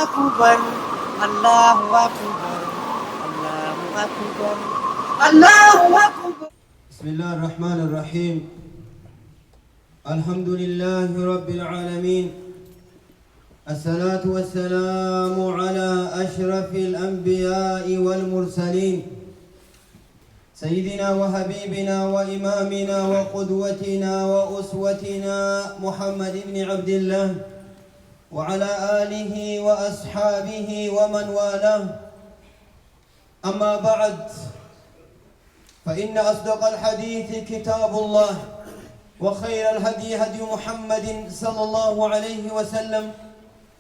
أكبر الله أكبر الله أكبر الله أكبر. بسم الله الرحمن الرحيم. الحمد لله رب العالمين، الصلاة والسلام على أشرف الأنبياء والمرسلين، سيدنا وحبيبنا وإمامنا وقدوتنا وأسوتنا محمد بن عبد الله وعلى آله وأصحابه ومن والاه. أما بعد، فإن أصدق الحديث كتاب الله، وخير الهدي هدي محمد صلى الله عليه وسلم،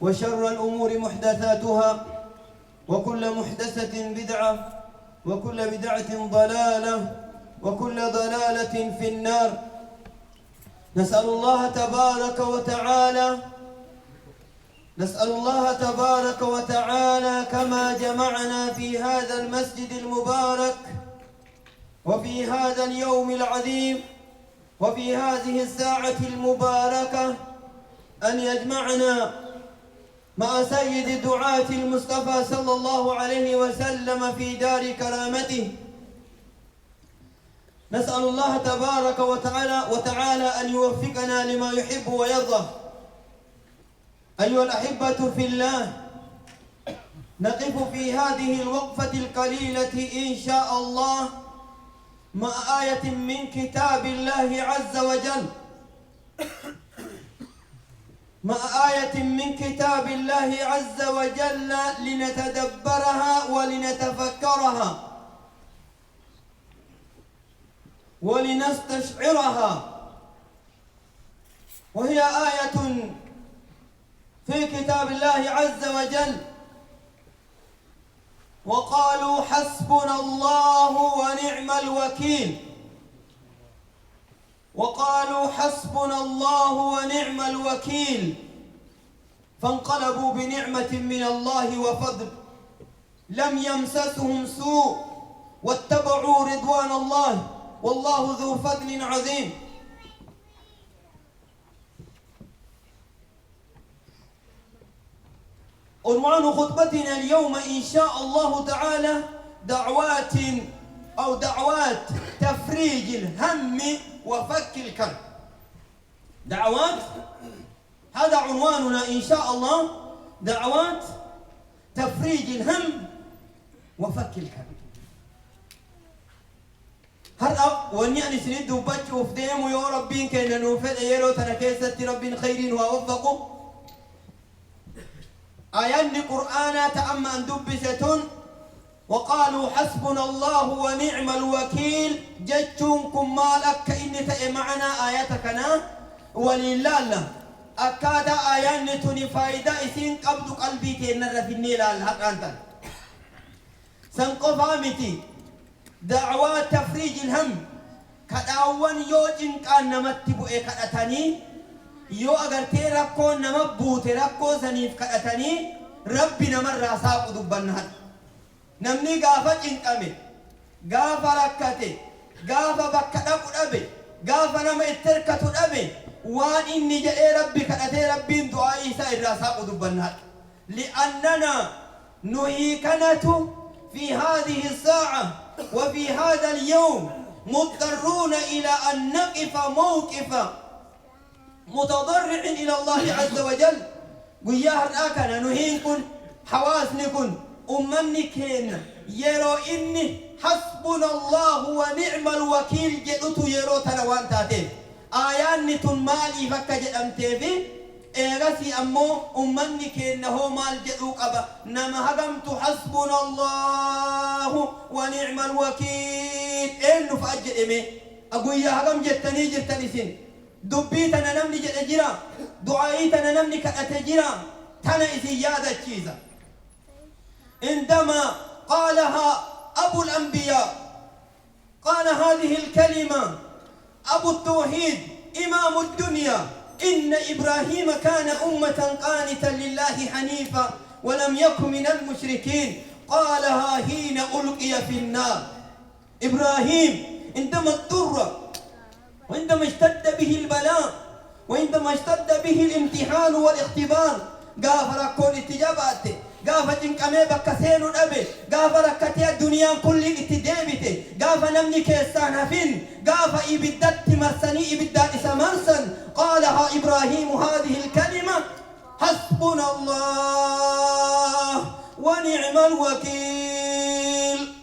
وشر الأمور محدثاتها، وكل محدثة بدعة، وكل بدعة ضلالة، وكل ضلالة في النار. نسأل الله تبارك وتعالى كما جمعنا في هذا المسجد المبارك وفي هذا اليوم العظيم وفي هذه الساعة المباركة أن يجمعنا مع سيد الدعاة المصطفى صلى الله عليه وسلم في دار كرامته. نسأل الله تبارك وتعالى أن يوفقنا لما يحب ويرضى. أيها الأحبة في الله، نقف في هذه الوقفة القليلة إن شاء الله مع آية من كتاب الله عز وجل، لنتدبرها ولنتفكرها ولنستشعرها. وهي آية في كتاب الله عز وجل: وقالوا حسبنا الله ونعم الوكيل. وقالوا حسبنا الله ونعم الوكيل، فانقلبوا بنعمة من الله وفضل لم يمسسهم سوء واتبعوا رضوان الله والله ذو فضل عظيم. عنوان خطبتنا اليوم إن شاء الله تعالى دعوات تفريج الهم وفك الكرب. دعوات، هذا عنواننا إن شاء الله، دعوات تفريج الهم وفك الكرب. هرأ ونعني سند وبتش وفديم ويا ربين كينا نوفل يرو تنكيست ربين خيرين ووفقوا. آيان قرآن تأمّن دبستون وقالوا حسبنا الله ونعم الوكيل. جتشونكم مالك إن معنا آياتكنا ولله أكاد آيان تني فايدة إسين قبض قلبي تنر في النيل الحق أنت سنقفامتي. دعوات تفريج الهم كداوان يوجن كان نمتبو كدتني يو أجر تيركون نمبو تيركو سنيف كأتني ربي نمر راساق دبنها. نمني غافة إنكمي غافة ركتي غافة بكتاب أبي غافة نم إتركة أبي وان إني جاء ربي كأتي ربي دعائي سائر راساق دبنها. لأننا نهيكنة في هذه الساعة وفي هذا اليوم مضطرون إلى أن نقف موقفا متضرع إلى الله عز وجل. قياه الآكنا نهينكن حواسنكن أمنكن يرو إني حسبنا الله ونعم الوكيل جدتو يرو تنوان تاتي آيان نتن مالي فكجد أمتبي إيغسي أمو أمنكن هو مال جدو قبا نما هدمت حسبنا الله ونعم الوكيل إنو فأجد إمي أقول يا هدم جتني سن دبيتنا نمني جرا دعائيتنا نمني كأتجرا تنا إزيادة كيزة. عندما قالها أبو الأنبياء، قال هذه الكلمة أبو التوحيد إمام الدنيا: إن إبراهيم كان أمة قانتا لله حنيفا ولم يكن من المشركين. قالها حين ألقي في النار. إبراهيم عندما اضطر وعندما اشتد به البلاء وعندما اشتد به الامتحان والاختبار قاف ركون اتجاباته قاف جنكمي بكسين ودبي قاف ركتي الدنيا كل اتدابته قاف نمني كيسان هفين قاف إبدت مرسني إبدت سمرسن قالها إبراهيم هذه الكلمة حسبنا الله ونعم الوكيل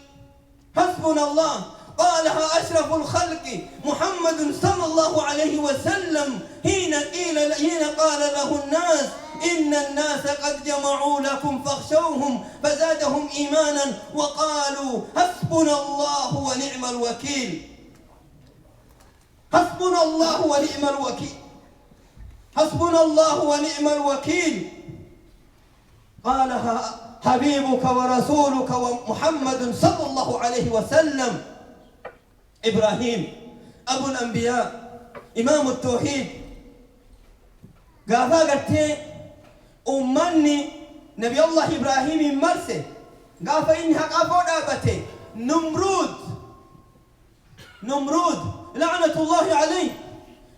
حسبنا الله قالها أشرف الخلق محمد صلى الله عليه وسلم حين قال له الناس إن الناس قد جمعوا لكم فاخشوهم فزادهم إيمانا وقالوا حسبنا الله ونعم الوكيل حسبنا الله ونعم الوكيل حسبنا الله ونعم الوكيل قالها حبيبك ورسولك ومحمد صلى الله عليه وسلم إبراهيم أبو الأنبياء إمام التوحيد قافا قرتي أمني نبي الله إبراهيم مرسي قافا إنها قافا دابتي نمرود لعنة الله عليه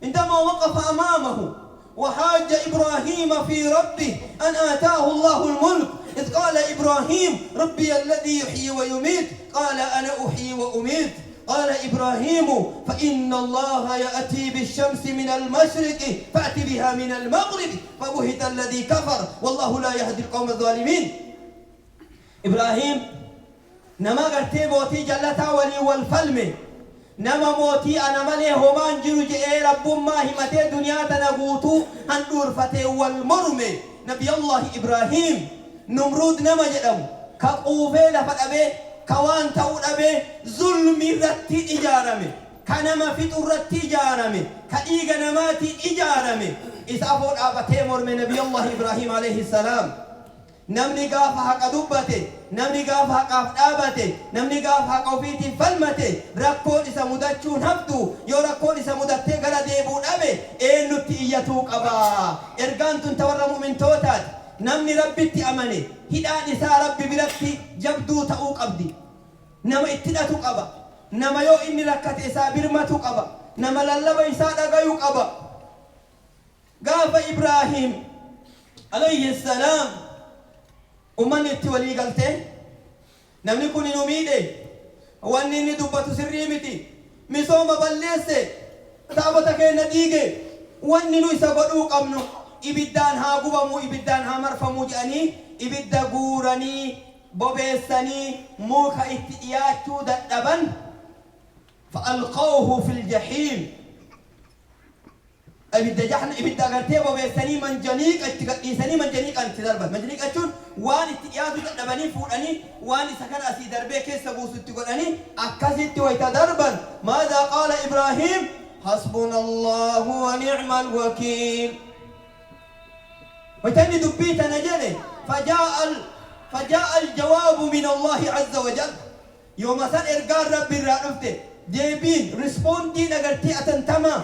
عندما وقف أمامه وحاج إبراهيم في ربه أن آتاه الله الملك إذ قال إبراهيم ربي الذي يحيي ويميت قال أنا أحيي وأميت قال إبراهيم فإن الله يأتي بالشمس من المشرق فأت بها من المغرب فبهت الذي كفر والله لا يهدي القوم الظالمين إبراهيم نما قرتي موتي جلتا ولي والفلم نما موتي أنا ملي همان جنو جئي رب ما همتي دنيا تنقوتو هندور فتي والمرم نبي الله إبراهيم نمرود نما جدو كقوفي لفت أبي كوان تاود أبي ظلمي رتي إجارمي كنما فطر رتي إجارمي كإيغ نماتي إجارمي إسافور أبتي مرم نبي الله إبراهيم عليه السلام نمني قاف حق دبته نمني قاف حق أفدابته نمني قاف حق أوفيتي فلمته ركون إسا مدتشون هفتو يو ركون إسا مدتة غلا ديبون أبي إنو تئيتوك أبا إرغانتون تورمو من توتات نمني ربي أمني هدان إسا ربي بربي جبدو تأوك أبدي نما اتداتوك أبا نما يو إني لكت إسا برمتوك أبا نما للبا إسا دقايوك أبا قاف إبراهيم عليه السلام أمني التولي قلته نمني كوني نميدي واني ندوبة سريمتي مسوم بلسي تابتك نديجي واني نويسا بدوك أمنو إبدان ها قبمو إبدان ها مرفمو جاني إبدا قوراني بوبيساني موكا اتئياتو دابن فألقوه في الجحيم أبدا جحن أبدا قرتي بوبيساني من جنيك إنساني من جنيك أنت دربت من جنيك أشون وان اتئياتو دابني فوراني وان سكن أسي دربي كيس سبوسو تقولاني أكاسيت ويتا دربا ماذا قال إبراهيم حسبنا الله ونعم الوكيل وتاني دبيت نجلي فجاء الجواب من الله عز وجل يوم سن إرقار ربي رأفته جيبين ريسبوندي نغرتي أتنتما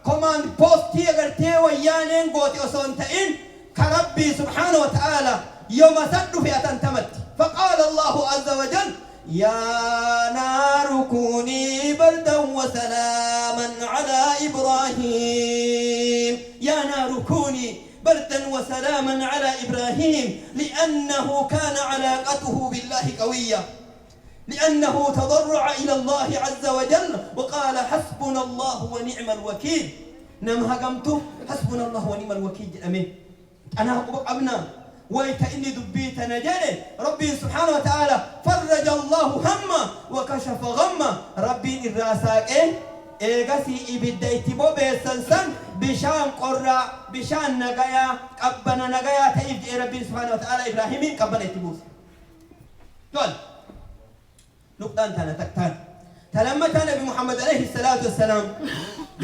كمان بوستي نغرتي ويانين قوتي أصنتين كربي سبحانه وتعالى يوم سن في أتنتمت فقال الله عز وجل يا نار كوني بردا وسلاما على إبراهيم يا نار كوني بردا وسلاما على إبراهيم لأنه كان علاقته بالله قوية لأنه تضرع إلى الله عز وجل وقال حسبنا الله ونعم الوكيل نمها قمت حسبنا الله ونعم الوكيل أمين أنا أبنى ويتإني دبيت نجري ربي سبحانه وتعالى فرج الله همه وكشف غمه ربي الراساك إيغسي إبدايتي بوبي سنسن بشان قرى بشان نغايا قبنا نغايا تيجي ربي سبحانه وتعالى إبراهيم قبنا يتبوس قال نقطان تانا تكتان تلما تانا بمحمد عليه الصلاة والسلام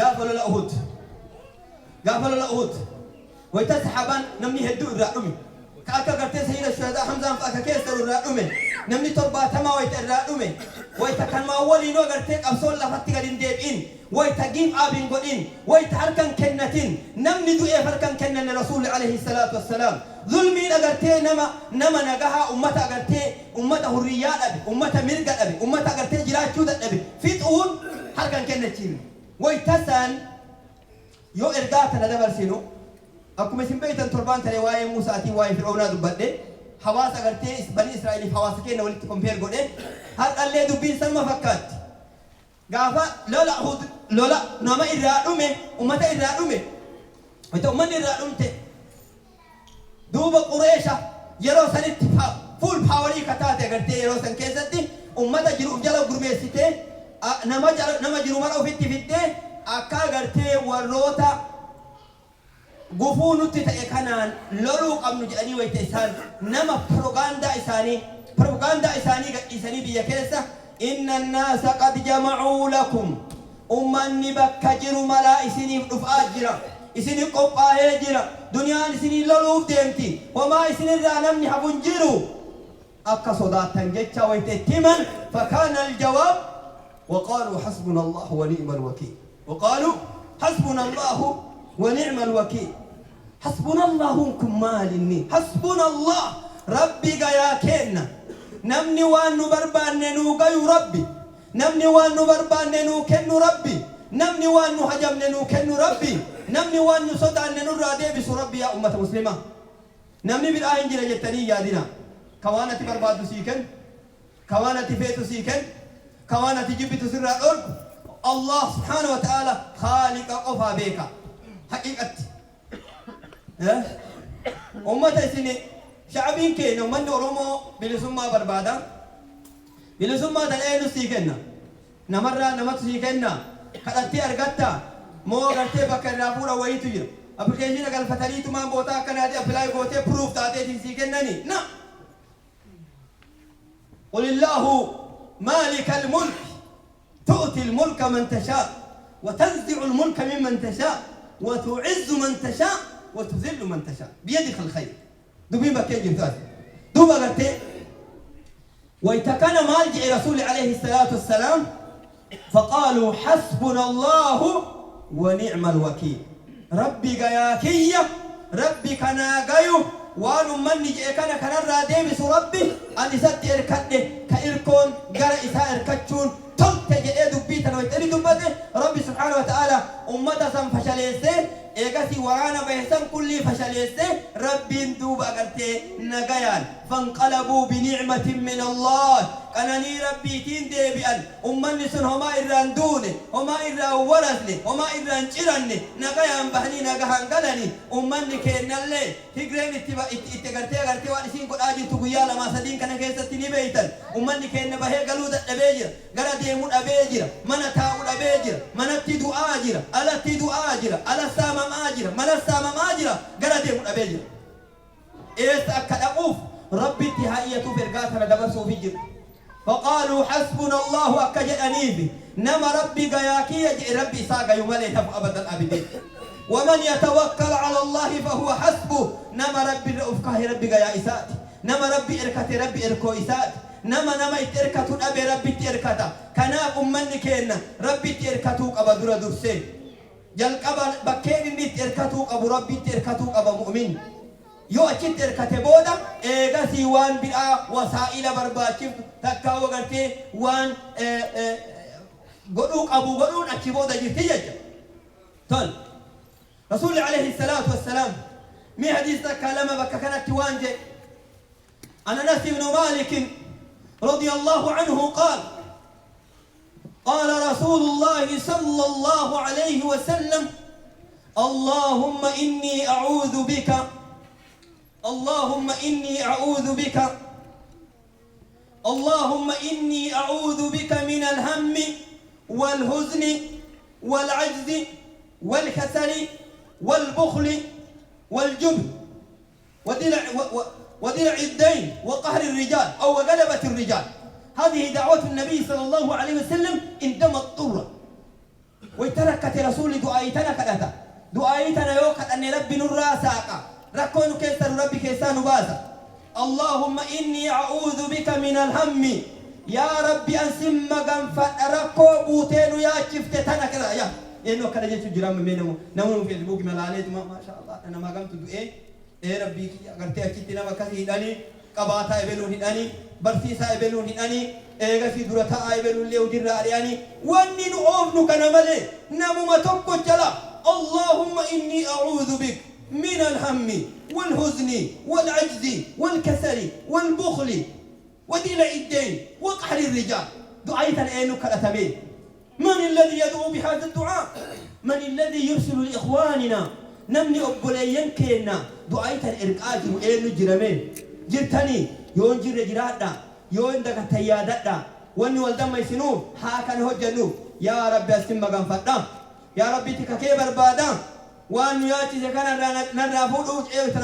قافلوا الأهود ويتسحبا نمني هدو الرأمي كاكا قرتي سيد الشهداء حمزة فاكا كيسر الرأمي نمني تربا تما ويت الرأمي ويت كان ما أولي نو قرتيك أبصول لفتك ديبئين ويت جيم آبين قدين ويت حركن كنتين نمني دو فركن كنن الرسول عليه الصلاة والسلام ظلمي قرتي نما نجاها أمتا قرتي أمتا هريات أبي أمتا مرقة أبي أمتا قرتي جلات شودة أبي في تقول حركن كنتين ويتسن يو إرقاتنا دبر سينو أكو مسين بيتن تربان تري واي موسى تي واي فرعون دبده حواس أغرتي بني إسرائيل حواس كينا ولت كومبير قوله هل اللي دبين سلمى فكات قافا لا نما إرادومه ومتى إرادومه وتو من إرادومته دوب قريشة يرو سنت فول باوري كتاتي أغرتي يرو سن كيستي ومتى جرو جلو غرميسيته نما جرو مرة فيتي أكا أغرتي وروتا غفونو تتأكنان لولو قبل جاني ويتسان نما بروغاندا إساني بيكيسة إن الناس قد جمعوا لكم أمني بكجر ملا إسني رفاجرا إسني قبعة جرا دنيا إسني لولو ديمتي وما إسني رانمني حبنجرو أكا صداتا جتشا ويتتمن فكان الجواب وقالوا حسبنا الله ونعم الوكيل وقالوا حسبنا الله ونعم الوكيل حسبنا الله كمالني حسبنا الله ربي يا كنا نمني وان بربان نو ربي نمني وان بربان نو كن ربي نمني وان هجم نو كن ربي نمني وان صدع نو رادي بس ربي يا أمة مسلمة نمني بالآين جل جتني يا دينا كوانة برباد سيكن كوانة فيت سيكن كوانة جبت سر الأرض الله سبحانه وتعالى خالق قفا بيك حقيقة أمة سنة شعبين كينو من أرومو بلسما بربادا بلسما دلائل سيكنا نمرة نمت سيكنا خلتي أرغتا مو غرتي بكر رافورا ويتو أبليكيشن قال فتريت ما بوتا كنا دي أبلاي بوتي بروف تاتي سيكنا ني نا قل الله مالك الملك تؤتي الملك من تشاء وتنزع الملك ممن تشاء وتعز من تشاء وتذل من تشاء بيدك الخير دوبين بكي جمتاز دوبا قلتي ويتكن مالجئ رسول عليه الصلاة والسلام فقالوا حسبنا الله ونعم الوكيل ربي قياكية ربي كناقيو وانو من جئ كان الراديمس ربي أن ست إركده كإركون قرأ إساء إركتشون تلت جئ دبيتا ويتري دبته ربي سبحانه وتعالى أمتا سنفشليسه إيقاسي ورانا بيسان كل فشليسه ربي دوب أقرتي نقيان فانقلبوا بنعمة من الله كانني ربي تين ديبئا أمني سن هما إران دوني هما إران ورثني هما إران جرني نقيان بحني نقهان قلني أمني كينا اللي تقرين اتقرتي وانسين قد آجي تقويا لما سدين كان كيستني بيتا أمني كينا بهي قلودة أبيجر قرى ديمون أبيجر من تاول أبيجر من تدو آجر ألا تدو آجر ألا سامم آجر من السامم آجر قرى ديمون أبيجر إيس أكد أقوف ربي انتهائية فرقاتنا دبسوا في جر فقالوا حسبنا الله أكجل أنيبي نما ربي قياكي يجئ ربي ساقا يملي تف أبدا أبدين ومن يتوكل على الله فهو حسبه نما ربي رؤفكه ربي قيا إساتي نما ربي إركتي ربي إركو إساتي نما إتركتو أبي ربي تركتا كناف من كينا ربي تركتوك أبا در درسي جل قبا بكين إني تركتوك أبو ربي تركتوك أبا مؤمن يو أكيد الكتبودا إيجاسي وان بيا وسائل برباكيف تكاو قرتي وان قلوك أبو قلون أكيبودا جرتيج تل رسول عليه الصلاة والسلام مي حديث كلامه بككنت وانجي أنا أنس بن مالك رضي الله عنه قال رسول الله صلى الله عليه وسلم اللهم إني أعوذ بك اللهم إني أعوذ بك اللهم إني أعوذ بك من الهم والحزن والعجز والكسل والبخل والجبن ودلع الدين وقهر الرجال أو غلبة الرجال هذه دعوة النبي صلى الله عليه وسلم عندما اضطر وتركت رسول دعايتنا كذا دعايتنا يوقت أن ربي نرى ساقا ركون كيسر ربي كيسان بازا اللهم إني أعوذ بك من الهم يا ربي أنسم غنفت ركو بوتين يا شفت تنكرا يا إنه كذا جت جرام منه نمو في البوك ملالي ما شاء الله أنا ما قمت إيه ربي أقرتي أكيدنا وكذي داني كباتا يبلون هناني برسيسا يبلون هناني إيه غسي درتا يبلون ليه ودير رأياني واني نعوف نكنا ملي نمو ما تبكو جلا اللهم إني أعوذ بك من الهم والحزن والعجز والكسل والبخل ودلع الدين وقهر الرجال دعاء الآن كالأتمين من الذي يدعو بهذا الدعاء من الذي يرسل لإخواننا نمني أبوليين كينا دعاء الإرقاج وإن جرمين جرتني يون جر جرادا يون دك تياددا واني والدم يسنو هاكن هجنو يا رب اسم مغان فدا يا رب تككي بربادا وان ياتي كان نرافو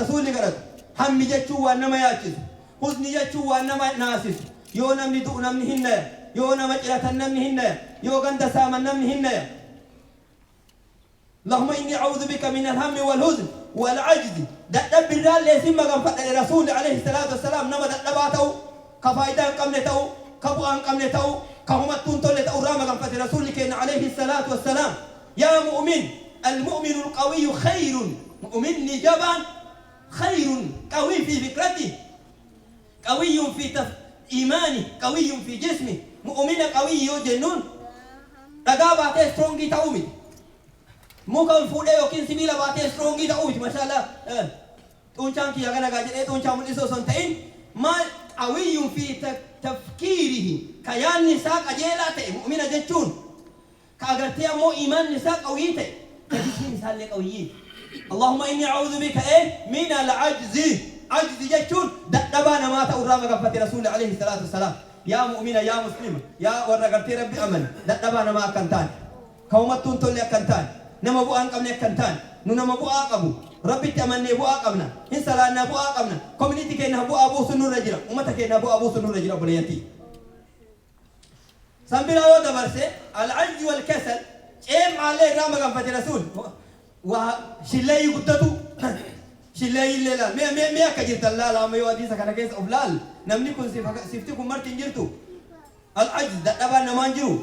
رسول غرد هم جچو وانما ياتي حزن جچو وانما ناسس يو نمني دو نمني هن يو نما جرات نمني هن يو غند سام نمني هن اللهم إني أعوذ بك من الهم والحزن والعجز دب الرال لسم مغان فدا الرسول عليه الصلاة والسلام نما دباتو كفايدا قمنتو كبوان قمنتو كهمتون تولتو رام مغان فدا الرسول كان عليه الصلاة والسلام يا مؤمن المؤمن القوي خير مؤمن جبان خير قوي في فكرته قوي في إيمانه قوي في جسمه مؤمن قوي جنون رقابة سترونجي تأومي muka fude yokin sibila bate strongi da uji mashallah tuncham ki agana gaje tuncham iso sontain ma awiyun fi tafkirihi kayan nisa ajela te mu'mina jechun ka agartiya mo iman nisa qawite kadisi misal le qawiyi allahumma inni a'udhu bika min al-ajz ajz jechun dadabana ma ta urama gafati rasul alayhi salatu wassalam ya mu'mina ya muslima ya waragarti rabbi aman dadabana ma kantan kaumatun tolle kantan نما بو ان قمنا كنتان نما بو اقبو ربي تمني بو اقبنا ان سلانا بو اقبنا كوميونيتي كاين ابو ابو سنور رجلا امتا كاين ابو ابو سنور رجلا بليانتي سامبلا و دبرسه العجز والكسل ايم عليه رام كان فتي رسول وشلي قدتو شلي لا مي كجرت الله لا ما يودي سكن كيس ابلال نمني كون سيفتكم مرتين جرتو العجز دبا نمانجرو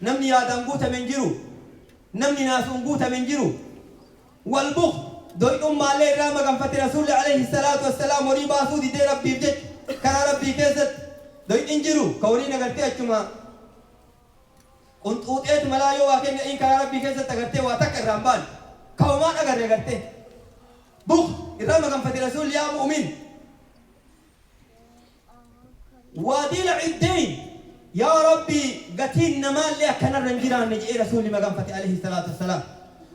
نمني يا دنغوتا منجرو نمني ناس انقوتا من جرو والبخ دوي مالي راما كان فتي رسول عليه الصلاة والسلام وريبا سودي دي ربي بجد كان ربي كيست دوي انجرو كورينا قلتي اجتما قلت اوتيت ملايو واكين ان كان ربي كيست قلتي واتك الرمبان كومان اقر قلتي بخ راما كان فتي رسول يا مؤمن ودلع الدين يا ربي قتين مال لي كان الرنجيران نجي رسول ما قام فتي عليه الصلاة والسلام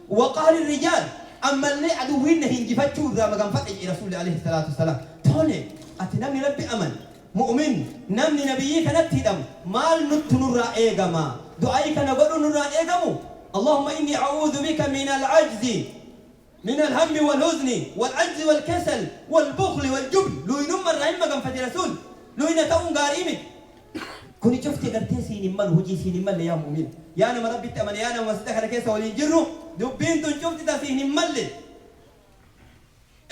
وقال الرجال أما اللي عدوين هنجفتشو ذا ما قام فتي رسول عليه الصلاة والسلام توني أتنمي ربي أمن مؤمن نمني نبيك نتدم مال نتنور إيغما دعائك نقول نور إيغمو اللهم إني أعوذ بك من العجز من الهم والحزن والعجز والكسل والبخل والجبن لو ينمر رحمة قام فتي رسول لو ينتون قاريمك كوني شفتي قرتي سيني مال وجي سيني مال يا مؤمن يا انا ربي تمن يا انا مستخر كيس ولي جرو دبين تو شفتي تا سيني مال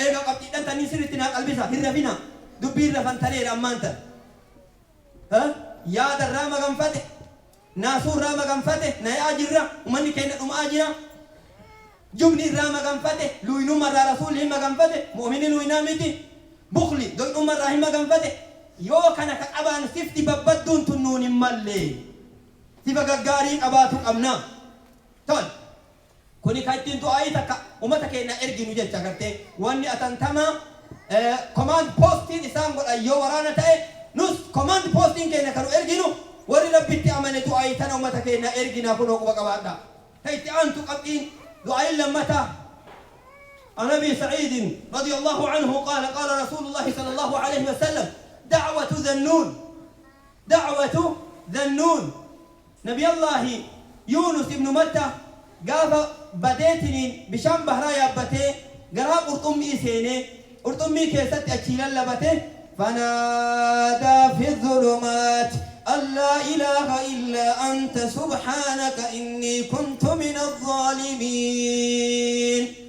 ايغا قبتي دان تاني سيرتنا قلبيسا هرفينا دبين رفن تري رمانتا ها يا دراما كم فتح ناسور راما كم فتح نيا اجرا ومن كاين اجرا جبني راما كم فتح لوينو مر رسول ما كم فتح مؤمنين لوينامتي بخلي دون عمر رحمه كم فتح يو كان كأبان سفتي ببدون تنون مالي سيفا غارين أباتو أمنا تون كوني كايتين تو آيتا وما تكينا إرجي نجد شكرتي واني أتنتما كوماند بوستين إسام قد أيو ورانا تأي نوس كوماند بوستين كينا كانوا إرجينو وري ربي أماني تو آيتنا وما تكينا إرجي نافنو وقبادا هيتي أنتو قبئين دعاء لمتا النبي سعيد رضي الله عنه قال قال رسول الله صلى الله عليه وسلم دعوة ذنون نبي الله يونس ابن متى قال بديتني بشام بهرايا بته قراب قرطمي سيني قرطمي كيست أكيلا لبته فنادى في الظلمات أن لا إله إلا أنت سبحانك إني كنت من الظالمين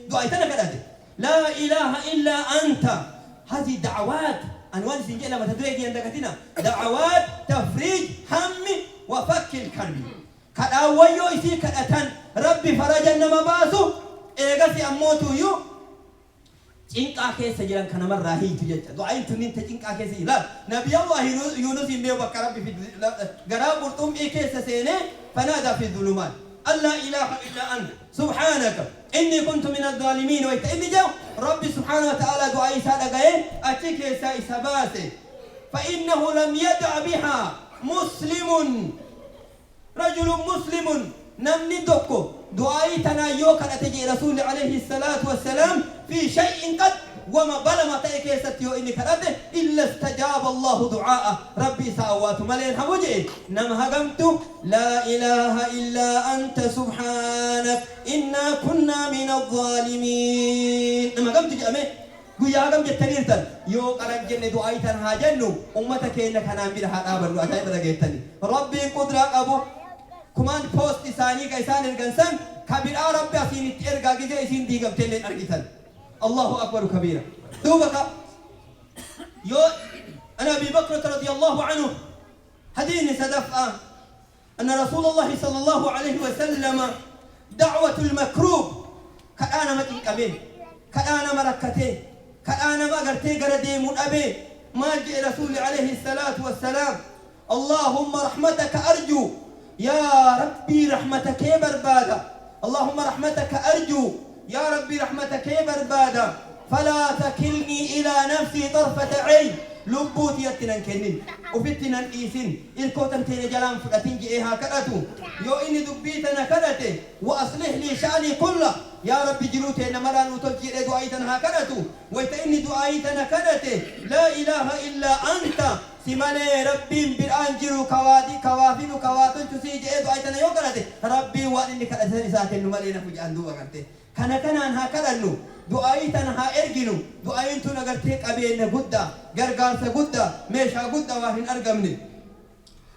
دعيتنا كذا لا إله إلا أنت هذه دعوات أنوان سنجي لما تدريجي عندك دعوات تفريج هم وفك الكرب كداويو يسي كدتن ربي فرجا نما باسو إيغاسي أموتو يو جنكا كيسا جلان كان مرة هي تجد دعين تنين تجنكا كيسا لا نبي الله يونس يميو بك ربي في قراب ورطم إيكيسا سيني فنادى في الظلمات أن لا إله إلا أنت سبحانك إني كنت من الظالمين وإني جو ربي سبحانه وتعالى دعائي سادقين أتيك سائس باسي فإنه لم يدع بها مسلم رجل مسلم نمني دوكو دعائي تنايوك أتجي رسول عليه الصلاة والسلام في شيء قد وما بلما تأكي ستيو إني كرده إلا استجاب الله دعاءه ربي ساوات ملين حوجي نم هجمت لا إله إلا أنت سبحانك إنا كنا من الظالمين نم هجمت جامع قوي هجم جتنيرتن يو قرن جن دعائي تنهاجنو أمتك إنك أنا أمير هذا أبرو أجاي بدأ ربي قدرة أبو كمان بوست إساني كإسان الجنسان كبير ربي أسين ترجع جزء إسين ديجم تلين أرجيتن الله أكبر كبيرا دوبك يو أنا أبي بكر رضي الله عنه حديث سدفأ أن رسول الله صلى الله عليه وسلم دعوة المكروب كأنا متين أبي كأنا مركتي كأنا ما قرتي قردي من أبي ما جاء رسول عليه الصلاة والسلام اللهم رحمتك أرجو يا ربي رحمتك بربادة اللهم رحمتك أرجو يا ربي رحمتك بربادة فلا تكلني إلى نفسي طرفة عين لبوت يتنن كنين وفتنن إيسين إلكوتن تين جلام فتن جئها كرتو يو إني دبيتنا كرتي وأصلح لي شأني كله يا ربي جلوتي نمرا نتوجي دعايتنا كرتو ويتإني دعايتنا كرتي لا إله إلا أنت سمالي ربي بالأنجر كوادي كوافين كواتن تسيجي دعايتنا يو كرتي ربي وأني كرتي ساتن نمالينا فجأن دوا كرتي كان هكذا دعايتنا ها إرجنو دعايتنا قرتيك أبينا قدّا قرقارس قدّا ميشا قدّا واهن أرقمني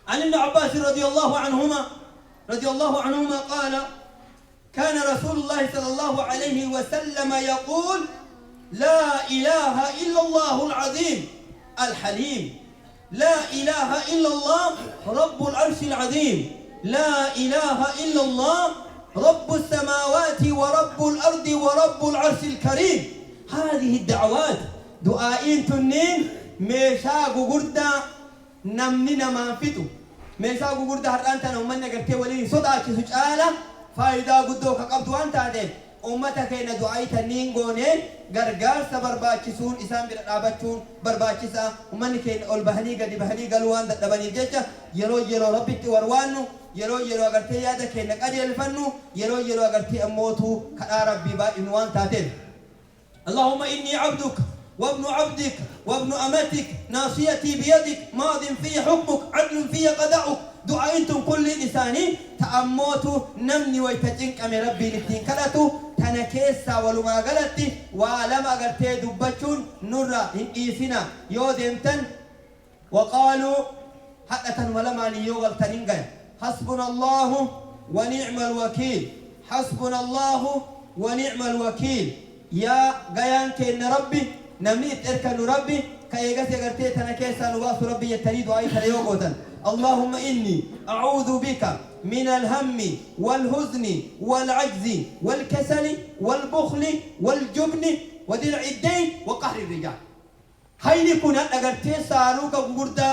عن ابن عباس رضي الله عنهما قال كان رسول الله صلى الله عليه وسلم يقول لا إله إلا الله العظيم الحليم لا إله إلا الله رب العرش العظيم لا إله إلا الله رب السماوات ورب الأرض ورب العرش الكريم هذه الدعوات دعائين تنين ميشا غوردا نمننا ما فتو ميشا غوردا هرانتنا ومن نغرتي ولي صداكي سجالا فايدا غدو كقبدو انت ade ummata keenya du'aayi tanniin goone gargaarsa barbaachisuun isaan bira dhaabachuun barbaachisa ummanni keenya ol bahanii gadi bahanii galuu waan dadhabaniif jecha yeroo rabbitti warwaannu yeroo agartee yaada keenya qajeelfannu yeroo agartee ammootu kadhaa rabbii baay'inu waan taateen اللهم إني عبدك وابن عبدك وابن أمتك ناصيتي بيدك ماض في حكمك عدل في قضاؤك دعائنتم كل لساني تأموتوا نمني ويتجنك أمي ربي لتين كلتو تنكيسا ولما غلطي ولما غرتي دبتشون نرى إيسنا يودمتن وقالوا حقة ولما ليوغلتنين حسبنا الله ونعم الوكيل حسبنا الله ونعم الوكيل يا غيان كين ربي نميت اركن ربي كايغس غرتي تنكيسا نواس ربي يتريد اي تريوغوتن اللهم اني اعوذ بك من الهم والحزن والعجز والكسل والبخل والجبن ودلع الدين وقهر الرجال هاي كنا غرتي ساروك غوردا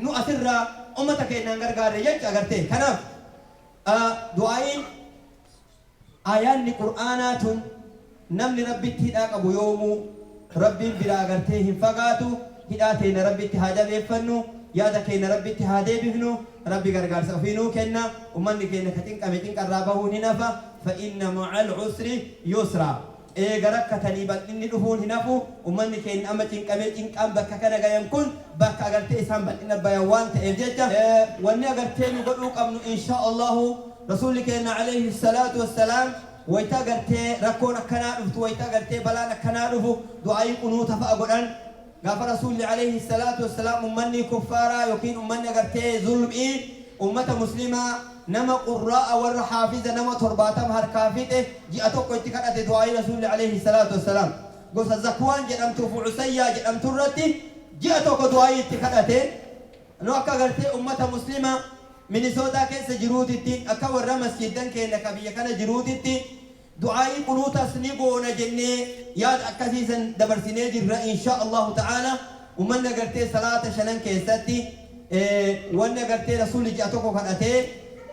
نو اثرا امتك ان غرغار يج غرتي كنا دعائين آيان قرآنات نمل ربي تهداك أبو يومو ربي بلا غرتيهم فقاتو هداتين ربي تهاجا بيفنو يادكين ربي تهادي بفنو ربي غرغار سفينو كنا ومن كينا كتنك أمتنك الرابه هنفا فإن مع العسر يسرا غرق تنيبا إني دفون هنفو ومن كينا أمتنك أمتنك أم بكا كان غيام كن بكا غرتي إسان بلنا بيوان تأجيجا واني غرتين قلوك أمنو إن شاء الله رسولك عليه الصلاة والسلام ويتا غرتي ركون كنا دفت ويتا غرتي بلانا كنا دفو دعاء قنوت فأقولن غفر رسول عليه الصلاة والسلام أمني كفارا يقين أمني غرتي ظلمي أمة مسلمة نما قراء والحافظة نما ترباتم هركافته جاءتك ويتكرت دعاء رسول عليه الصلاة والسلام قص الزكوان جدمت فعسيا جدمت الرتي جاءتك دعاء تكرته نوكا غرتي أمة مسلمة من سودا كيس جرودتي أكور مسجدا كأنك بيا كان جرودتي دعائي قنوت سنيبونا جنة ياد أكاسيسا دبر سنيجر إن شاء الله تعالى ومن نقرتي صلاة شنن كيستي ومن نقرتي رسول جاتوكو كنتي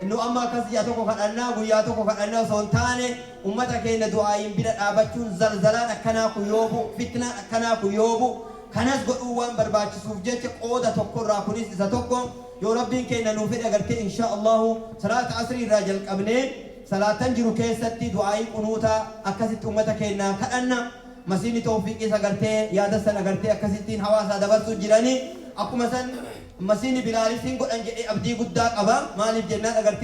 إنه أما كسياتك وكأننا وياتك وكأننا سونتاني أمتك إن دعائم بلا أبتشون زلزلان أكنا كيوبو فتنة أكنا كيوبو كناس قوان برباش سوفجت قودة تقر راكونيس إذا تقوم يا ربي كينا نوفر أجرت إن شاء الله صلاة عصر الرجل قبلي صلاة تنجر كيستي دعائم قنوتا أكست أمتك إن كأننا مسيني توفيق إذا أجرت يا دسنا أجرت أكستين حواسا دبرت جيراني أكو مثلا مسيني بلالي سينكو أنجي أبدي قدّاك أبا مالي جنات أجرت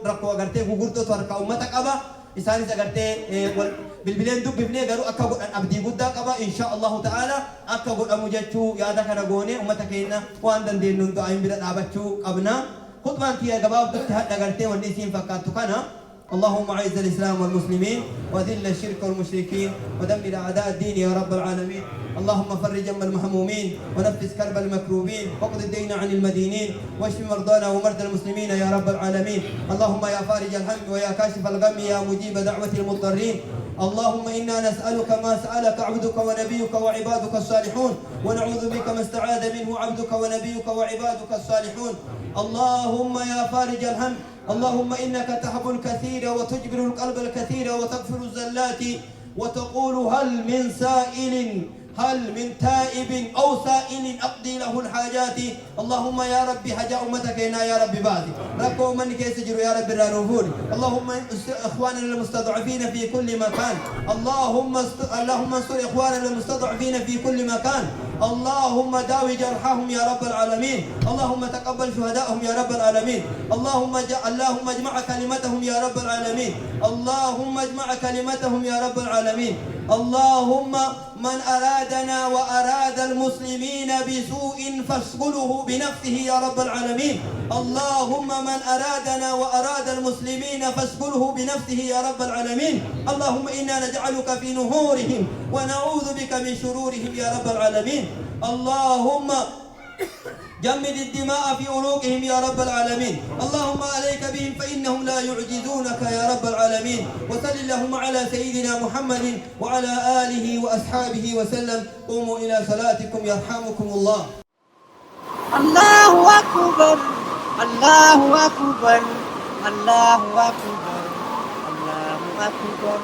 ركو أجرت غوغورتو تركا أمتك أبا إساني أجرت بالبلين دوب ببني قالوا أكبر أن أبدي قدّاك أبا إن شاء الله تعالى أكبر أمجتشو يا ذاك رجوني أمتك إننا وأندن دين نندو عين بلاد أبتشو أبنا خطبان تيا جباب دكتها أجرت والنسيم فكاتو كنا اللهم أعز الإسلام والمسلمين وذل الشرك والمشركين ودمر أعداء الدين يا رب العالمين اللهم فرج هم المهمومين ونفس كرب المكروبين واقض الدين عن المدينين واشف مرضانا ومرضى المسلمين يا رب العالمين اللهم يا فارج الهم ويا كاشف الغم يا مجيب دعوة المضطرين اللهم إنا نسألك ما سألك عبدك ونبيك وعبادك الصالحون ونعوذ بك ما استعاذ منه عبدك ونبيك وعبادك الصالحون اللهم يا فارج الهم اللهم إنك تحب الكثير وتجبر القلب الكثير وتغفر الزلات وتقول هل من تائب أو سائل أقضي له الحاجات اللهم يا ربي حاجة أمتك هنا يا ربي بادي ربكم من كيسجر يا ربي الرانوفون اللهم إخواننا المستضعفين في كل مكان اللهم انصر إخواننا المستضعفين في كل مكان اللهم داوي جرحهم يا رب العالمين اللهم تقبل شهدائهم يا رب العالمين اللهم اجمع كلمتهم يا رب العالمين اللهم اجمع كلمتهم يا رب العالمين اللهم من أرادنا وأراد المسلمين بسوء فاشغله بنفسه يا رب العالمين اللهم من أرادنا وأراد المسلمين فاشغله بنفسه يا رب العالمين اللهم إنا نجعلك في نهورهم ونعوذ بك من شرورهم يا رب العالمين اللهم جمد الدماء في عروقهم يا رب العالمين اللهم عليك بهم فإنهم لا يعجزونك يا رب العالمين وصل اللهم على سيدنا محمد وعلى آله وأصحابه وسلم قوموا إلى صلاتكم يرحمكم الله الله أكبر الله أكبر الله أكبر الله أكبر